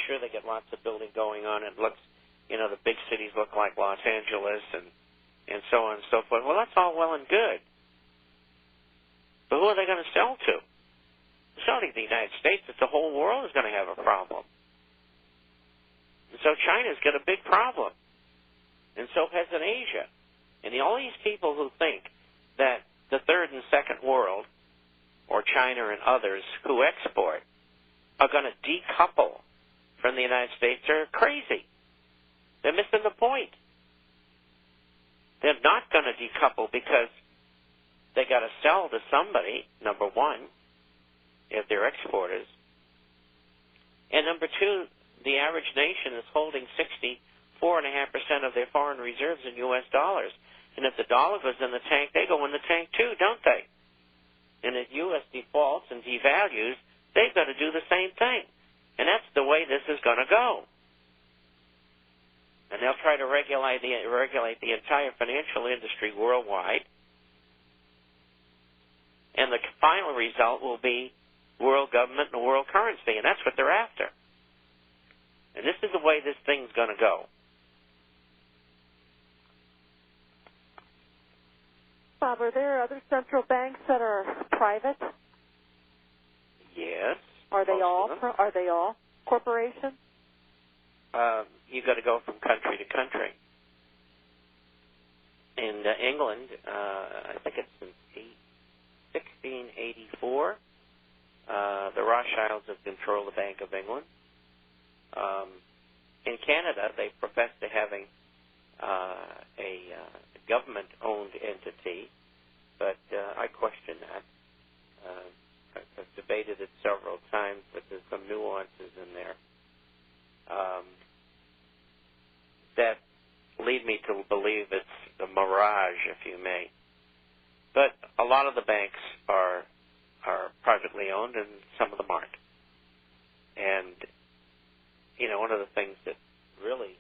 sure they get lots of building going on. It looks, the big cities look like Los Angeles and so on and so forth. Well, that's all well and good. But who are they going to sell to? It's not only the United States, it's the whole world is going to have a problem. And so China's got a big problem. And so has in Asia. And all these people who think that the third and second world, or China and others who export, are going to decouple from the United States are crazy. They're missing the point. They're not going to decouple because they got to sell to somebody, number one, if they're exporters. And number two, the average nation is holding 64.5% of their foreign reserves in U.S. dollars. And if the dollar goes in the tank, they go in the tank too, don't they? And if U.S. defaults and devalues, they've got to do the same thing. And that's the way this is going to go. And they'll try to regulate the entire financial industry worldwide. And the final result will be world government and world currency, and that's what they're after. And this is the way this thing's going to go. Bob, are there other central banks that are private? Yes. Are they all? Are they all corporations? You got to go from country to country. In England, I think it's in 1684, the Rothschilds have controlled the Bank of England. In Canada, they profess to having a government-owned entity, but I question that. I've debated it several times, but there's some nuances in there that lead me to believe it's a mirage, if you may. But a lot of the banks are privately owned, and some of them aren't. And, one of the things that really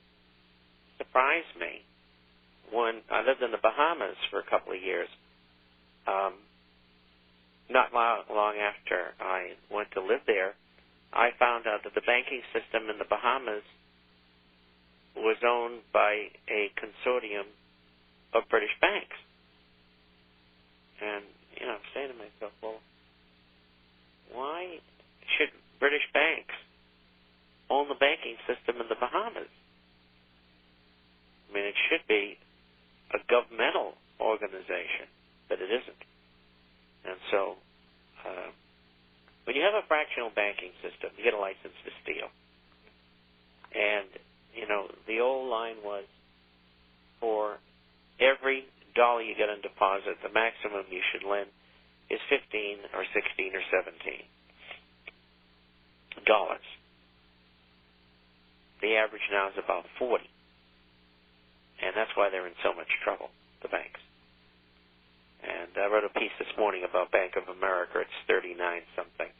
surprised me when I lived in the Bahamas for a couple of years, not long after I went to live there, I found out that the banking system in the Bahamas was owned by a consortium of British banks. And, I'm saying to myself, well, why should British banks own the banking system in the Bahamas? I mean, it should be a governmental organization, but it isn't. And so, when you have a fractional banking system, you get a license to steal. And, the old line was for every dollar you get on deposit, the maximum you should lend is $15 or $16 or $17. The average now is about 40. And that's why they're in so much trouble, the banks. And I wrote a piece this morning about Bank of America. It's 39-something.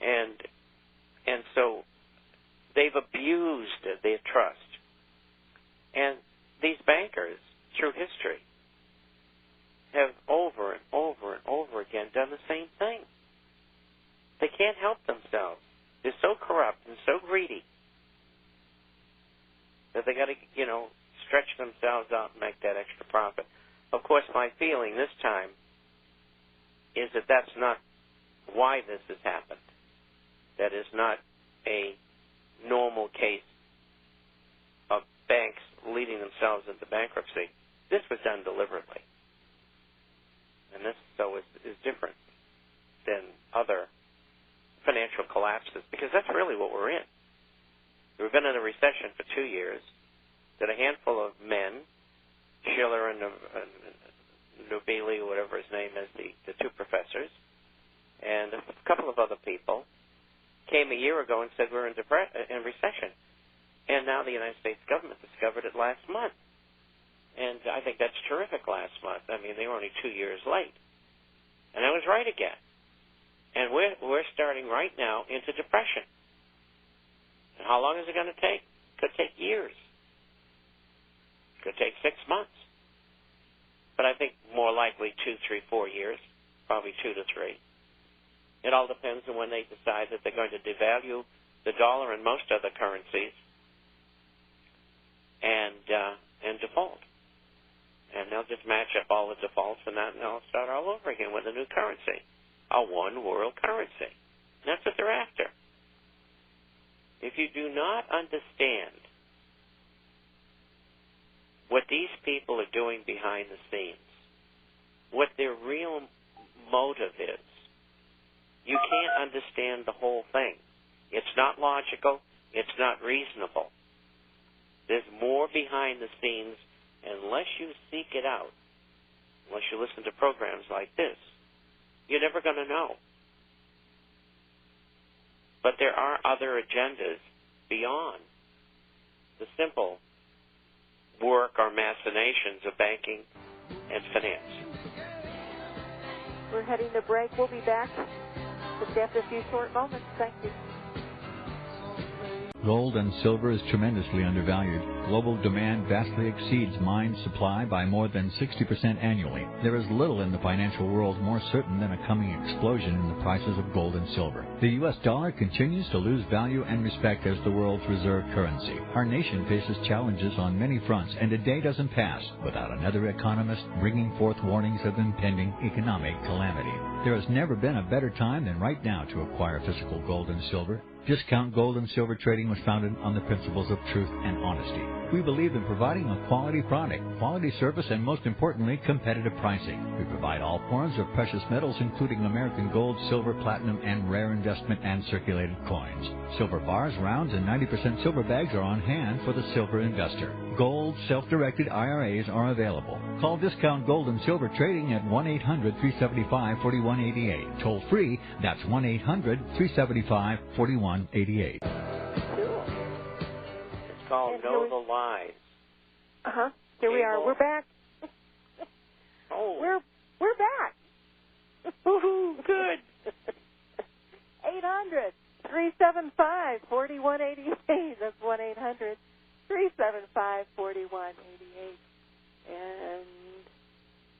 And so they've abused their trust. And these bankers, through history, have over and over and over again done the same thing. They can't help themselves. They're so corrupt and so greedy that they got to, stretch themselves out and make that extra profit. Of course, my feeling this time is that that's not why this has happened. That is not a normal case of banks leading themselves into bankruptcy. This was done deliberately. And this, is different than other financial collapses, because that's really what we're in. We've been in a recession for 2 years, that a handful of men, Schiller and Nobili, whatever his name is, the two professors, and a couple of other people, came a year ago and said we're in recession. And now the United States government discovered it last month. And I think that's terrific last month. I mean, they were only 2 years late. And I was right again. And we're starting right now into depression. And how long is it going to take? Could take years. Could take 6 months. But I think more likely 2, 3, 4 years, probably 2 to 3. It all depends on when they decide that they're going to devalue the dollar and most other currencies, and default. And they'll just match up all the defaults, and they'll start all over again with a new currency, a one-world currency. And that's what they're after. If you do not understand what these people are doing behind the scenes, what their real motive is, you can't understand the whole thing. It's not logical. It's not reasonable. There's more behind the scenes. Unless you seek it out, unless you listen to programs like this, you're never going to know. But there are other agendas beyond the simple work or machinations of banking and finance. We're heading to break. We'll be back just after a few short moments. Thank you. Gold and silver is tremendously undervalued. Global demand vastly exceeds mine supply by more than 60% annually. There is little in the financial world more certain than a coming explosion in the prices of gold and silver. The U.S. dollar continues to lose value and respect as the world's reserve currency. Our nation faces challenges on many fronts, and a day doesn't pass without another economist bringing forth warnings of impending economic calamity. There has never been a better time than right now to acquire physical gold and silver. Discount Gold and Silver Trading was founded on the principles of truth and honesty. We believe in providing a quality product, quality service, and most importantly, competitive pricing. We provide all forms of precious metals, including American gold, silver, platinum, and rare investment and circulated coins. Silver bars, rounds, and 90% silver bags are on hand for the silver investor. Gold self-directed IRAs are available. Call Discount Gold and Silver Trading at 1-800-375-4188. Toll free, that's 1-800-375-4188. It's called Know the Lies. Here we are. We're back. Oh. We're back. Woohoo, good. 800-375-4188. That's 1-800-375-4188. And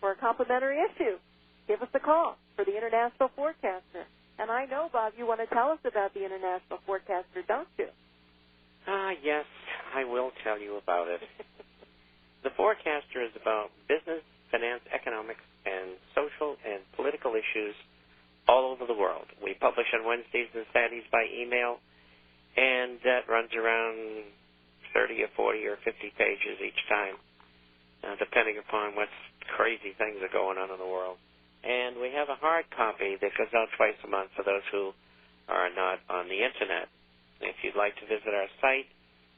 for a complimentary issue, give us a call for the International Forecaster. And I know, Bob, you want to tell us about the International Forecaster, don't you? Yes, I will tell you about it. The Forecaster is about business, finance, economics, and social and political issues all over the world. We publish on Wednesdays and Saturdays by email, and that runs around 30 or 40 or 50 pages each time, depending upon what crazy things are going on in the world. And we have a hard copy that goes out twice a month for those who are not on the Internet. If you'd like to visit our site,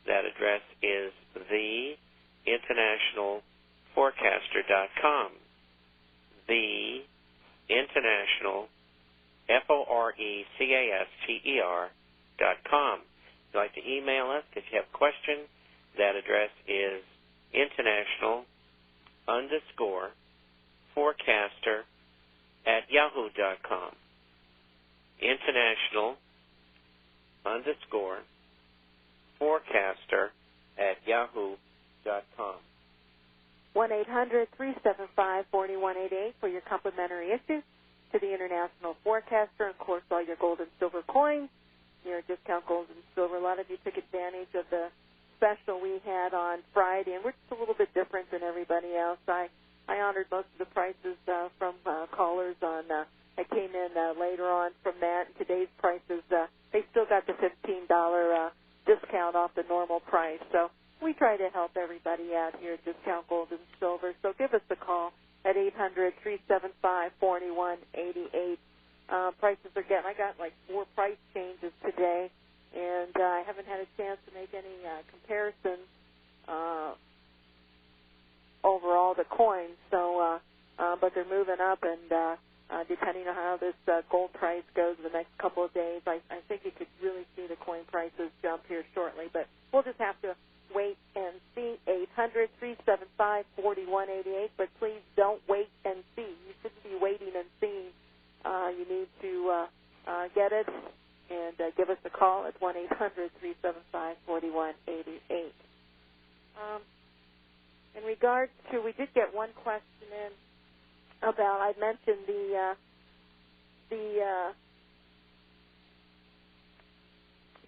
that address is theinternationalforecaster.com. The International, FORECASTER.com. If you'd like to email us, if you have questions, that address is international_forecaster@yahoo.com. international_forecaster@yahoo.com. 1-800-375-4188 for your complimentary issue to the International Forecaster. Of course, all your gold and silver coins, your discount gold and silver. A lot of you took advantage of the special we had on Friday, and we're just a little bit different than everybody else. I honored most of the prices from callers on that came in later on from that. And today's prices, they still got the $15 discount off the normal price. So we try to help everybody out here at Discount Gold and Silver. So give us a call at 800-375-4188. Prices are getting, I got like 4 price changes today, and I haven't had a chance to make any comparisons over all the coins. So, but they're moving up, and depending on how this gold price goes in the next couple of days, I think you could really see the coin prices jump here shortly. But we'll just have to wait and see. 800-375-4188. But please don't wait and see. You shouldn't be waiting and seeing. You need to get it and give us a call at 1-800-375-4188. In regards to, we did get one question in about, I mentioned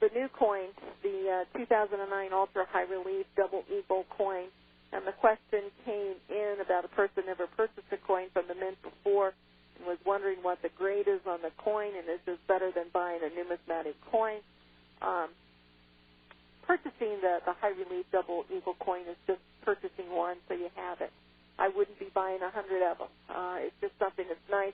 the the new coin, the 2009 Ultra High Relief Double Eagle coin. And the question came in about a person never purchased a coin from the mint before and was wondering what the grade is on the coin, and is this better than buying a numismatic coin? Purchasing the High Relief Double Eagle coin is just purchasing one so you have it. I wouldn't be buying 100 of them. It's just something that's nice.